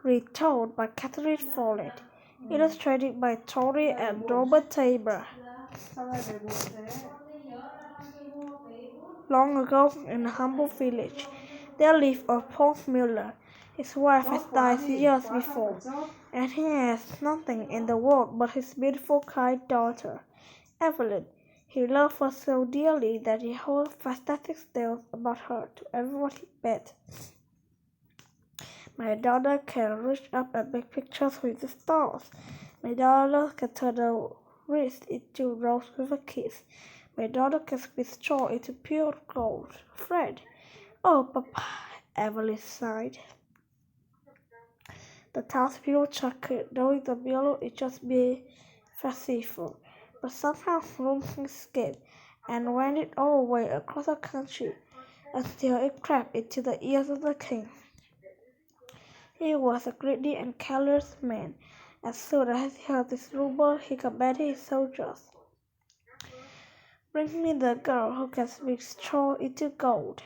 Retold by Catherine Follett, illustrated by Tori and Robert Tabor. Long ago, in a humble village, there lived a poor miller. His wife has died years before, and he has nothing in the world but his beautiful, kind daughter, Evelyn. He loved her so dearly that he told fantastic tales about her to everyone he met. My daughter can reach up and make pictures with the stars. My daughter can turn a wrist into rose with a kiss. My daughter can spin straw into pure gold. Fred. Oh, Papa, Evelyn sighed. The townspeople chuckled, knowing the miller is just being facetious. But somehow something escaped and went all the way across the country until it crept into the ears of the king. He was a greedy and careless man. As soon as he heard this rumor, he commanded his soldiers, "Bring me the girl who can make straw into gold."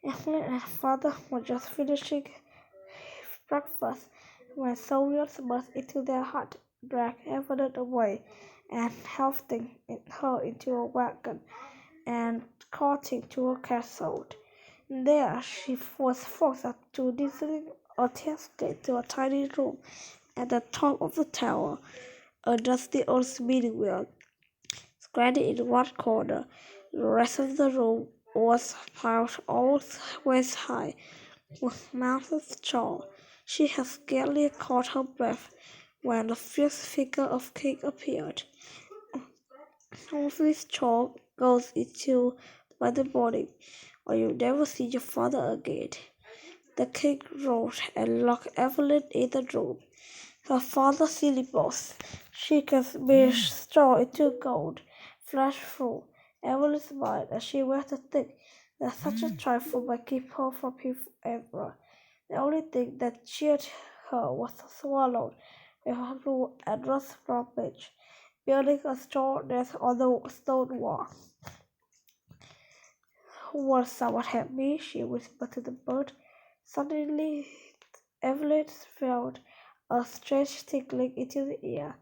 Evelyn and her father were just finishing breakfast when soldiers burst into their hut, dragged Evelyn away, and hoisting her into a wagon and carting to a castle. There she was forced to descend a staircase to a tiny room at the top of the tower. A dusty old spinning wheel standing in one corner. The rest of the room was piled all waist high with mounds of straw. She had scarcely caught her breath when the fierce figure of King appeared. "All this straw goes into by the morning, or you'll never see your father again." The king roared and locked Evelyn in the room. Her father silly boss. She can smash straw into gold, flashed through Evelyn's mind as she went to think that such a trifle might keep her from him forever. The only thing that cheered her was swallowed with her blue and rust brown bitch, building a straw nest on the stone wall. "Will someone help me?" she whispered to the bird. Suddenly Evelyn felt a strange tickling into the ear,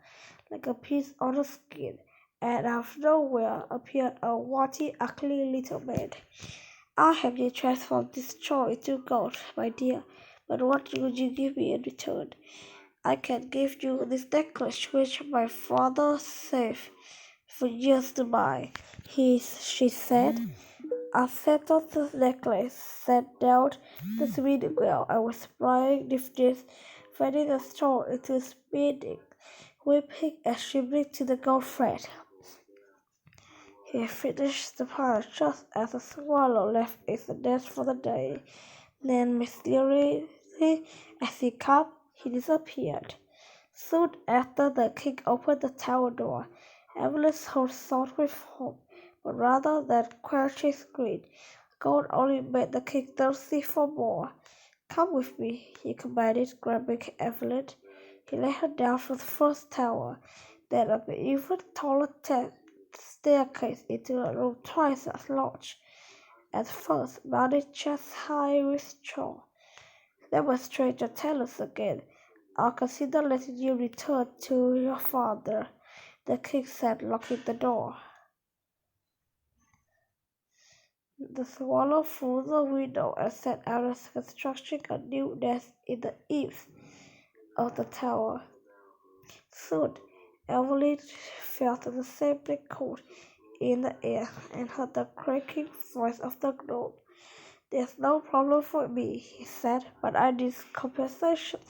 like a piece on her skin, and out of nowhere appeared a warty, ugly little man. "I'll help you transform this straw into gold, my dear, but what would you give me in return?" "I can give you this necklace which my father saved for years to buy," she said. I set on the necklace, sat down the spinning wheel, and was plying this, fetting the straw into spinning, whipping and shimmering to the gold thread. He finished the pile just as the swallow left its nest for the day. Then, mysteriously, as he came, he disappeared. Soon after, the king opened the tower door. Evelyn's heart soared with hope, but rather than quench his greed, gold only made the king thirsty for more. "Come with me," he commanded, grabbing Evelyn. He led her down from the first tower, then up an even taller staircase into a room twice as large. At first, mounted chest high with straw. "Then, my stranger, tell us again. I'll consider letting you return to your father," the king said, locking the door. The swallow flew the window and set out constructing a new nest in the eaves of the tower. Soon, Evelyn felt the same cold in the air and heard the cracking voice of the gnome. "There's no problem for me," he said, "but I need compensation."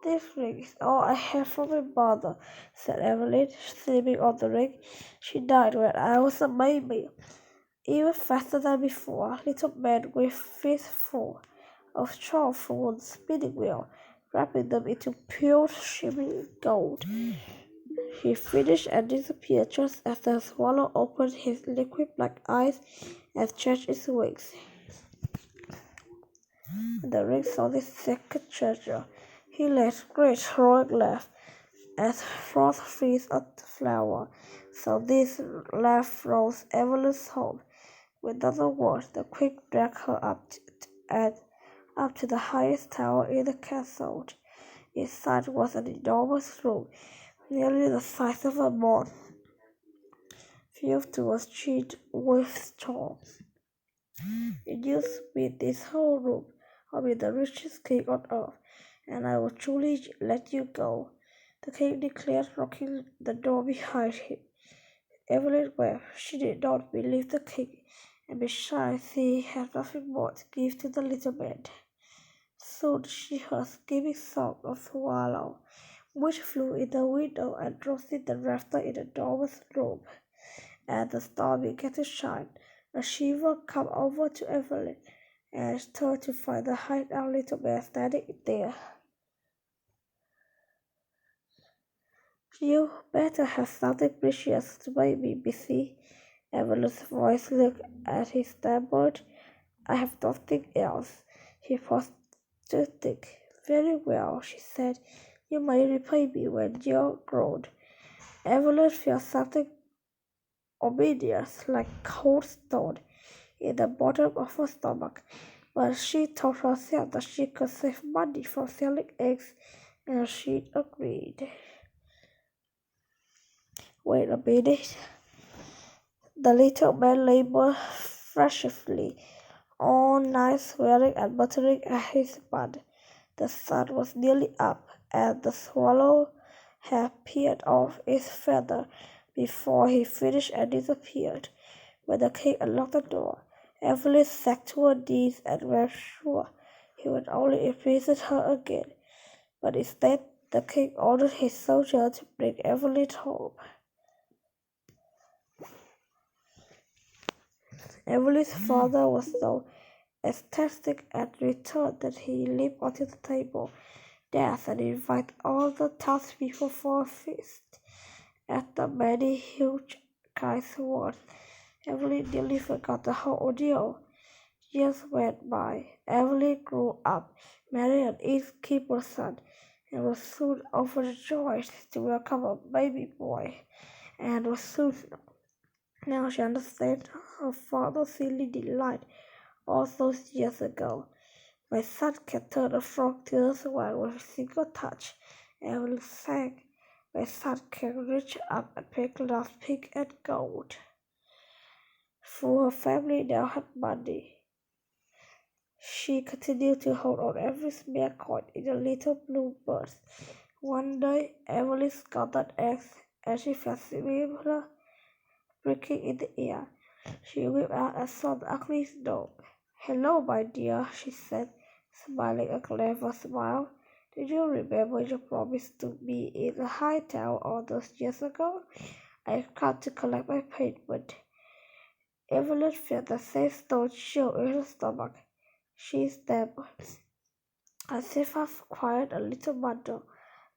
"This ring is all I have from my mother," said Evelyn, slipping on the ring. "She died when I was a baby." Even faster than before, little man with fistful of straw through the spinning wheel, wrapping them into pure shimmering gold. He finished and disappeared just as the swallow opened his liquid black eyes and stretched its wings. The ring saw this second treasure. He let a great heroic laugh as frost frees a flower. So this laugh rose Evelyn's hope. With other words, the king dragged her up to the highest tower in the castle. Inside was an enormous room, nearly the size of a mall, filled to a street with storms. It used to be this whole room, I'll be the richest king on earth, and I will truly let you go, the king declared, locking the door behind him. Evelyn wept. She did not believe the king, and besides, he had nothing more to give to the little man. Soon she heard skipping song of swallow, which flew in the window and roasted the rafter in the enormous room. And the star began to shine. A shiver came over to Evelyn, and turned to find the hide-out little man standing there. You better have something precious to make me busy. Evelyn's voice looked at his stammered. I have nothing else. He paused to think. Very well, she said. You may repay me when you're grown. Evelyn felt something ominous, like cold stone, in the bottom of her stomach, but she told herself that she could save money from selling eggs, and she agreed. Wait a minute. The little man labored furiously all night, swearing and muttering at his bed. The sun was nearly up, and the swallow had peeled off its feather before he finished and disappeared. When the king unlocked the door, Evelyn sank to her knees and was sure he would only imprison her again. But instead, the king ordered his soldiers to bring Evelyn home. Evelyn's father was so ecstatic at return that he leaped onto the table, danced, and invited all the townspeople for a feast. After many huge kind words, Evelyn nearly forgot the whole ordeal. Years went by. Evelyn grew up, married an innkeeper's son, and was soon overjoyed to welcome a baby boy. And was soon now she understood her father's silly delight all those years ago. My son can turn a frog to a swan with a single touch. Evelyn sang. My son can reach up and pick love pink and gold. For her family now had money. She continued to hold on every spare coin in the little blue purse. One day, Evelyn scattered eggs, and she felt similar breaking in the air. She whipped out and saw the ugly dog. Hello, my dear, she said, smiling a clever smile. Did you remember your promise to me in the high tower all those years ago? I've come to collect my payment. Evelyn felt the same stone chill in her stomach. She stammered, as if I've acquired a little bundle.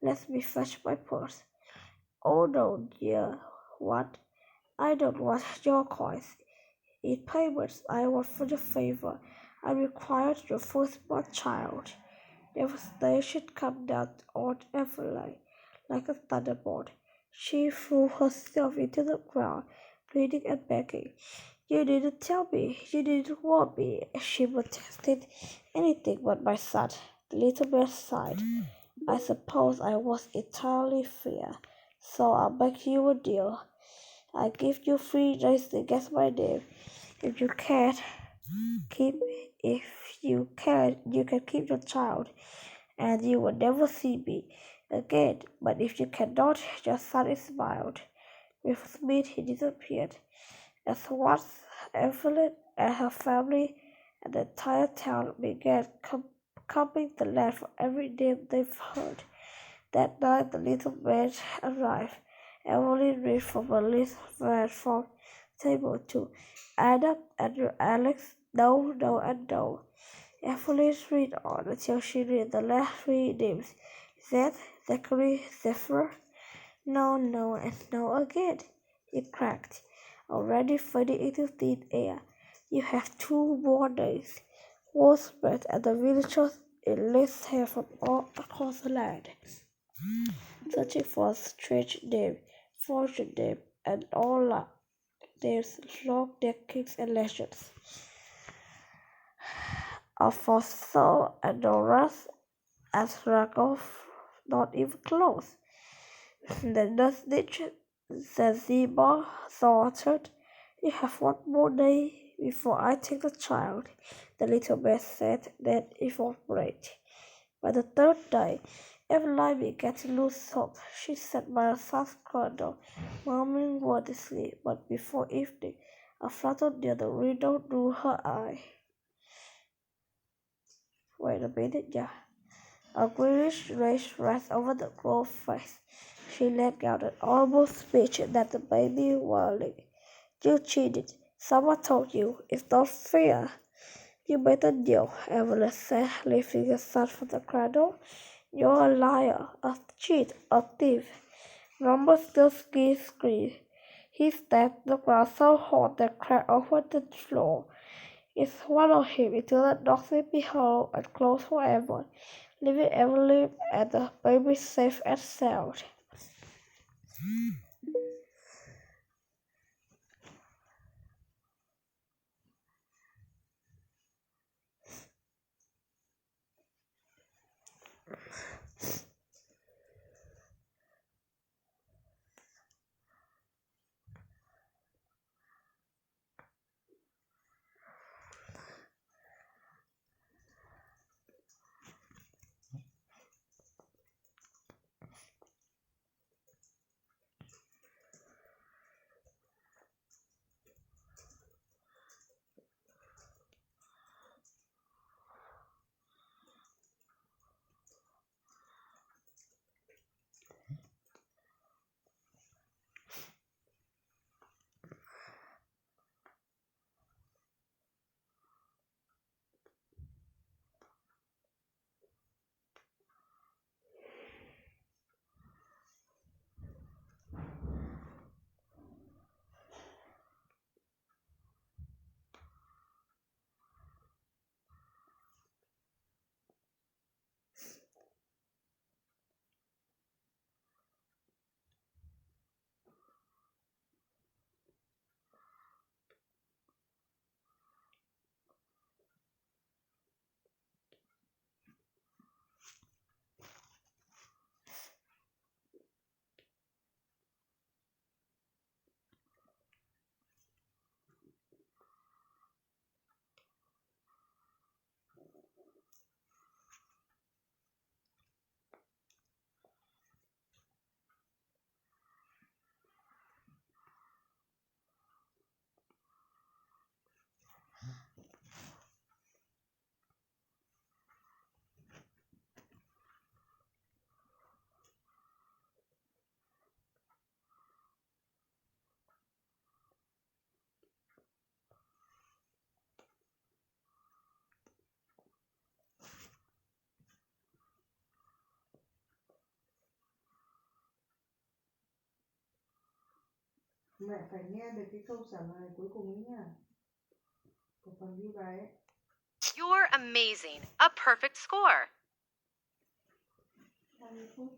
Let me fetch my purse. Oh no, dear. What? I don't want your coins. In payment, I want for your favor. I require your firstborn child. Devastation came down on Evelyn like a thunderbolt. She threw herself into the ground, pleading and begging. You didn't tell me. You didn't warn me. She protested. Anything but my son. The little man sighed. I suppose I was entirely fair, so I'll make you a deal. I give you 3 days to guess my name. If you can't keep, if you can keep your child, and you will never see me again. But if you cannot, your son is smiled. With speed, he disappeared. As once, Evelyn and her family and the entire town began coming the land for every name they've heard. That night, the little man arrived. Evelyn read from a list read from table 2. Adam, Andrew, Alex, no, no, and no. Evelyn read on until she read the last 3 names. Zed, Zachary, Zephyr. No, no, and no again. It cracked, already fading into thin air. You have 2 more days. Word spread, and the villagers enlist hair from all across the land, searching for a strange name, fortune name, and all names long their kings and legends. Alfonso and Doras as Ragov not even close. Then the snitch, the zebra thought, you have one more day before I take the child. The little bear said, then evaporated. By the third day, Eveline began to lose hope. She sat by her son's cradle, murmuring wordlessly, but before evening, a flutter near the window drew her eye. Wait a minute, yeah. A greenish race ran over the girl's face. She let out an almost speech that the baby wailing. You cheated. Someone told you. It's not fair. You better kneel, Evelyn said, lifting her son from the cradle. You're a liar, a cheat, a thief. Number still screamed. He stamped the ground so hard that cracked over the floor. It swallowed him into the dark hole and closed forever, leaving Evelyn and the baby safe and sound. Mẹ phải nghe được cái câu trả lời cuối cùng ấy nha. Của phần ghi bài ấy. You're amazing. A perfect score. 20 phút.